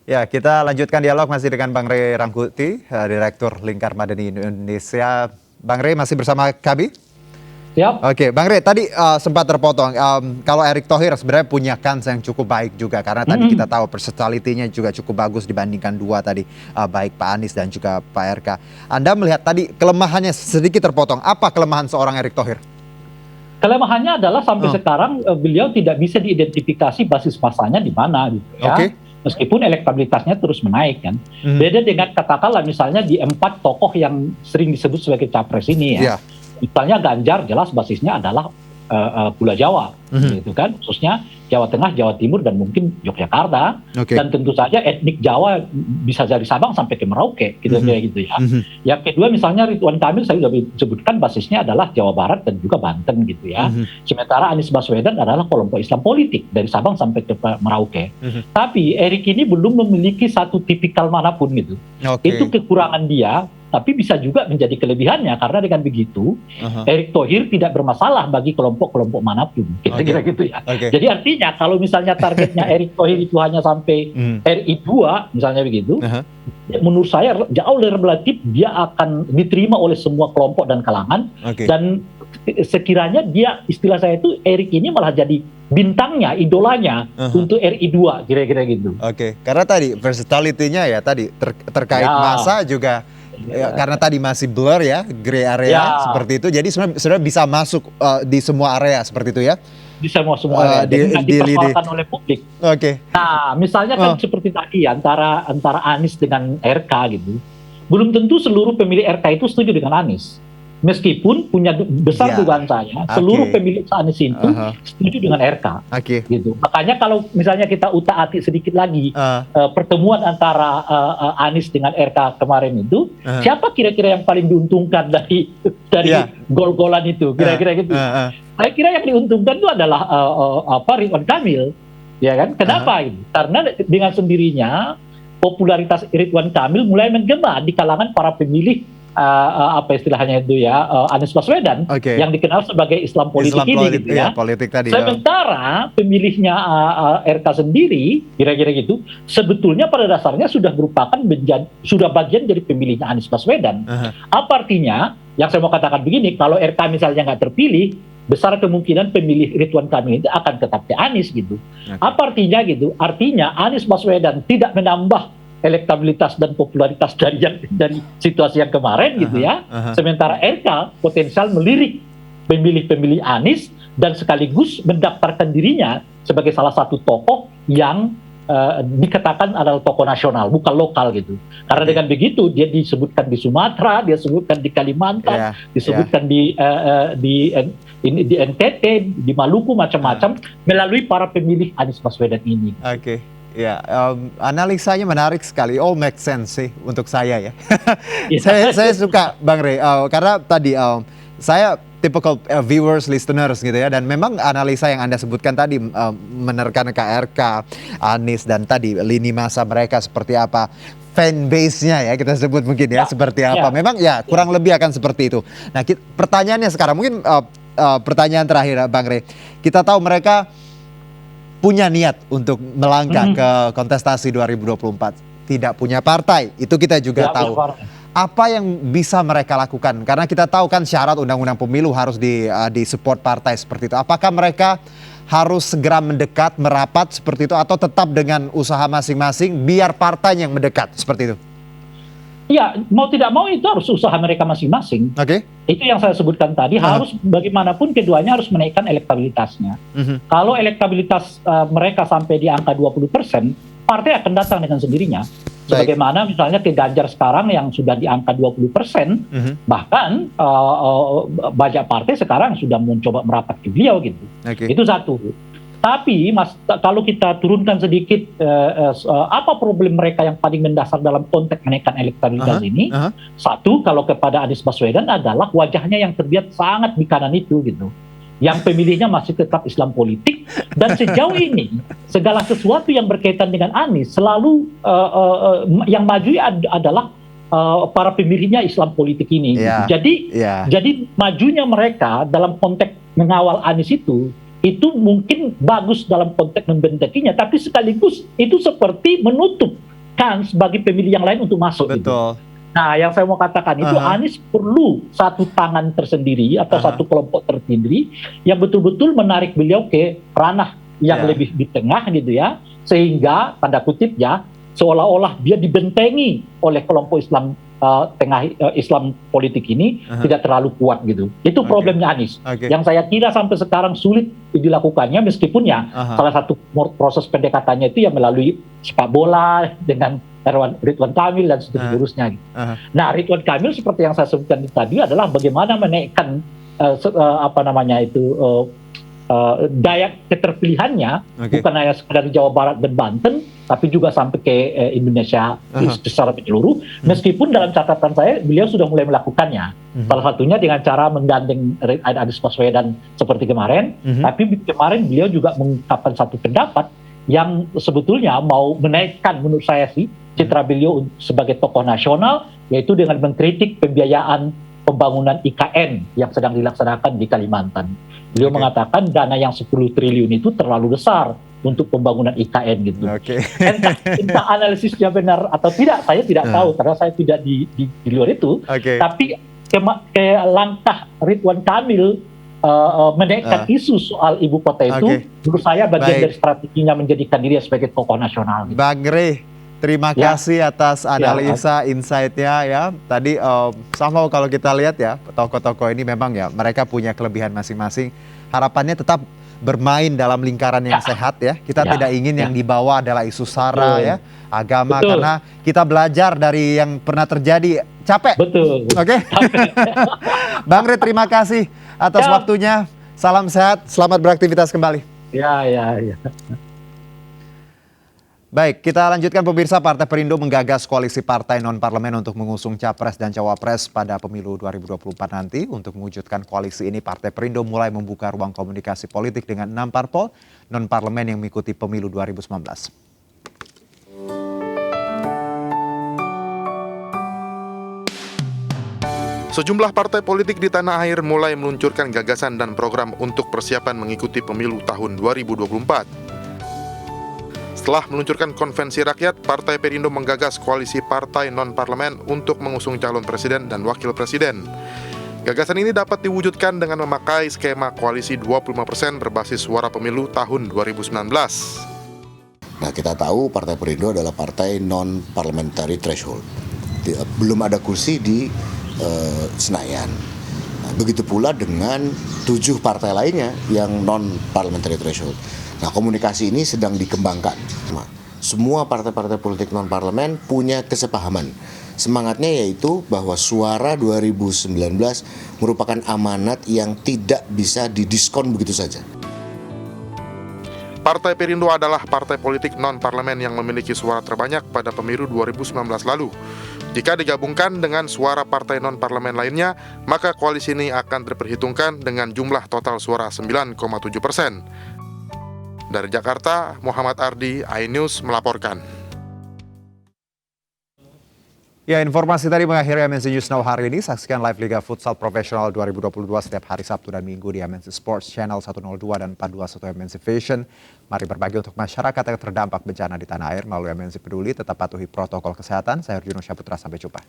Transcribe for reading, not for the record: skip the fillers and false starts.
Ya, kita lanjutkan dialog masih dengan Bang Rey Rangkuti, Direktur Lingkar Madani Indonesia. Bang Rey masih bersama kami? Siap. Oke, Bang Rey, tadi sempat terpotong. Kalau Erick Thohir sebenarnya punya kans yang cukup baik juga, karena tadi kita tahu personality-nya juga cukup bagus dibandingkan dua tadi, baik Pak Anies dan juga Pak RK. Anda melihat tadi kelemahannya sedikit terpotong. Apa kelemahan seorang Erick Thohir? Kelemahannya adalah sampai sekarang beliau tidak bisa diidentifikasi basis masanya di mana gitu ya. Oke. Meskipun elektabilitasnya terus menaik kan. Beda dengan katakanlah misalnya di 4 tokoh yang sering disebut sebagai capres ini ya. Iya. Misalnya Ganjar jelas basisnya adalah Pulau Jawa gitu kan, khususnya Jawa Tengah, Jawa Timur dan mungkin Yogyakarta. Oke. Dan tentu saja etnik Jawa bisa dari Sabang sampai ke Merauke gitu kayak gitu ya. Yang kedua misalnya Ridwan Kamil saya sudah sebutkan basisnya adalah Jawa Barat dan juga Banten gitu ya. Sementara Anies Baswedan adalah kelompok Islam politik dari Sabang sampai ke Merauke. Tapi Erick ini belum memiliki satu tipikal manapun gitu. Oke. Itu kekurangan dia. Tapi bisa juga menjadi kelebihannya karena dengan begitu Erick Thohir tidak bermasalah bagi kelompok-kelompok manapun. Kira-kira gitu ya. Jadi artinya kalau misalnya targetnya Erick Thohir itu hanya sampai RI 2 misalnya begitu, menurut saya jauh lebih relatif dia akan diterima oleh semua kelompok dan kalangan. Dan sekiranya dia, istilah saya itu Erick ini malah jadi bintangnya, idolanya untuk RI 2 kira-kira gitu. Oke, karena tadi versatility-nya ya tadi terkait masa juga. Ya, karena tadi masih blur ya, gray area seperti itu. Jadi sebenarnya bisa masuk di semua area seperti itu ya. Di semua area. Jadi nggak dipersoalkan oleh publik. Oke. Nah, misalnya kan seperti tadi antara Anies dengan RK gitu. Belum tentu seluruh pemilih RK itu setuju dengan Anies. Meskipun punya besar dugaan saya, seluruh pemilih Anies itu setuju dengan RK. Gitu. Makanya kalau misalnya kita utak-atik sedikit lagi pertemuan antara Anies dengan RK kemarin itu, siapa kira-kira yang paling diuntungkan dari gol-golan itu? Kira-kira gitu. Saya kira yang diuntungkan itu adalah Ridwan Kamil, ya kan? Kenapa? Karena dengan sendirinya popularitas Ridwan Kamil mulai menggema di kalangan para pemilih apa istilahnya itu ya, Anies Baswedan yang dikenal sebagai Islam politik ini gitu ya. Politik tadi, sementara pemilihnya RK sendiri kira-kira gitu sebetulnya pada dasarnya sudah merupakan sudah bagian dari pemilihnya Anies Baswedan. Apa artinya? Yang saya mau katakan begini, kalau RK misalnya nggak terpilih, besar kemungkinan pemilih Ridwan Kamil itu akan tetap ke Anies gitu. Apa artinya gitu? Artinya Anies Baswedan tidak menambah elektabilitas dan popularitas dari situasi yang kemarin gitu ya. Sementara RK potensial melirik pemilih-pemilih Anies dan sekaligus mendaftarkan dirinya sebagai salah satu tokoh yang dikatakan adalah tokoh nasional, bukan lokal gitu. Karena dengan begitu dia disebutkan di Sumatera, dia disebutkan di Kalimantan, disebutkan di NTT, di Maluku macam-macam melalui para pemilih Anies Baswedan ini. Ya, analisanya menarik sekali. All make sense sih untuk saya ya. Saya suka Bang Rey, karena tadi saya typical viewers, listeners gitu ya. Dan memang analisa yang Anda sebutkan tadi menerkan KRK, Anies dan tadi lini masa mereka seperti apa. Fanbase-nya ya kita sebut mungkin ya seperti apa. Memang ya kurang lebih akan seperti itu. Nah pertanyaannya sekarang mungkin pertanyaan terakhir Bang Rey. Kita tahu mereka punya niat untuk melangkah ke kontestasi 2024. Tidak punya partai, itu kita juga tahu. Apa yang bisa mereka lakukan? Karena kita tahu kan syarat undang-undang pemilu harus di-support partai seperti itu. Apakah mereka harus segera mendekat, merapat seperti itu, atau tetap dengan usaha masing-masing biar partai yang mendekat seperti itu? Ya, mau tidak mau itu harus usaha mereka masing-masing. Itu yang saya sebutkan tadi, harus bagaimanapun keduanya harus menaikkan elektabilitasnya. Kalau elektabilitas mereka sampai di angka 20%, partai akan datang dengan sendirinya. Sebagaimana misalnya ke Ganjar sekarang yang sudah di angka 20%, bahkan banyak partai sekarang sudah mencoba merapat ke beliau gitu. Itu satu. Tapi kalau kita turunkan sedikit apa problem mereka yang paling mendasar dalam konteks menaikkan elektabilitas ini, satu kalau kepada Anies Baswedan adalah wajahnya yang terlihat sangat di kanan itu gitu, yang pemilihnya masih tetap Islam politik dan sejauh ini segala sesuatu yang berkaitan dengan Anies selalu yang maju adalah para pemilihnya Islam politik ini. Jadi majunya mereka dalam konteks mengawal Anies itu mungkin bagus dalam konteks membentekinya, tapi sekaligus itu seperti menutup kans bagi pemilih yang lain untuk masuk. Betul. Gitu. Nah, yang saya mau katakan itu Anies perlu satu tangan tersendiri atau satu kelompok tersendiri yang betul-betul menarik beliau ke ranah yang lebih di tengah gitu ya, sehingga tanda kutip ya seolah-olah dia dibentengi oleh kelompok Islam Islam politik ini tidak terlalu kuat gitu. Itu problemnya Anies. Yang saya kira sampai sekarang sulit dilakukannya meskipun ya salah satu proses pendekatannya itu ya melalui sepak bola dengan Ridwan Kamil dan seterusnya. Gitu. Nah, Ridwan Kamil seperti yang saya sebutkan tadi adalah bagaimana menaikkan daya keterpilihannya bukan hanya sekedar Jawa Barat dan Banten, tapi juga sampai ke Indonesia secara menyeluruh. Meskipun dalam catatan saya beliau sudah mulai melakukannya. Salah satunya dengan cara menggandeng Anies Baswedan seperti kemarin. Tapi kemarin beliau juga mengungkapkan satu pendapat yang sebetulnya mau menaikkan menurut saya sih citra beliau sebagai tokoh nasional, yaitu dengan mengkritik pembiayaan pembangunan IKN yang sedang dilaksanakan di Kalimantan. Beliau mengatakan dana yang 10 triliun itu terlalu besar untuk pembangunan IKN gitu. Entah analisisnya benar atau tidak, saya tidak tahu karena saya tidak di luar itu. Tapi ke langkah Ridwan Kamil menaikkan isu soal ibu kota itu, menurut saya bagian dari strateginya menjadikan diri sebagai tokoh nasional. Gitu. Bang Rey, terima kasih atas analisa insight-nya ya. Tadi sama kalau kita lihat ya, tokoh-tokoh ini memang ya mereka punya kelebihan masing-masing. Harapannya tetap bermain dalam lingkaran yang sehat ya. Kita tidak ingin yang dibawa adalah isu sara ya, agama, karena kita belajar dari yang pernah terjadi. Capek. Betul. Bang Rey, terima kasih atas waktunya. Salam sehat, selamat beraktivitas kembali. Ya. Baik, kita lanjutkan pemirsa. Partai Perindo menggagas koalisi partai non-parlemen untuk mengusung capres dan cawapres pada pemilu 2024 nanti. Untuk mewujudkan koalisi ini, Partai Perindo mulai membuka ruang komunikasi politik dengan 6 parpol non-parlemen yang mengikuti pemilu 2019. Sejumlah partai politik di tanah air mulai meluncurkan gagasan dan program untuk persiapan mengikuti pemilu tahun 2024. Setelah meluncurkan konvensi rakyat, Partai Perindo menggagas koalisi partai non-parlemen untuk mengusung calon presiden dan wakil presiden. Gagasan ini dapat diwujudkan dengan memakai skema koalisi 25% berbasis suara pemilu tahun 2019. Nah, kita tahu Partai Perindo adalah partai non-parliamentary threshold. Belum ada kursi di Senayan. Nah, begitu pula dengan 7 partai lainnya yang non-parliamentary threshold. Nah, komunikasi ini sedang dikembangkan. Semua partai-partai politik non-parlemen punya kesepahaman. Semangatnya yaitu bahwa suara 2019 merupakan amanat yang tidak bisa didiskon begitu saja. Partai Perindo adalah partai politik non-parlemen yang memiliki suara terbanyak pada pemilu 2019 lalu. Jika digabungkan dengan suara partai non-parlemen lainnya, maka koalisi ini akan diperhitungkan dengan jumlah total suara 9,7%. Dari Jakarta, Muhammad Ardi, iNews melaporkan. Ya, informasi tadi mengakhiri MNC News Now hari ini. Saksikan live Liga Futsal Profesional 2022 setiap hari Sabtu dan Minggu di MNC Sports Channel 102 dan 421 MNC Vision. Mari berbagi untuk masyarakat yang terdampak bencana di tanah air melalui MNC Peduli. Tetap patuhi protokol kesehatan. Saya Arjuno Syaputra, sampai jumpa.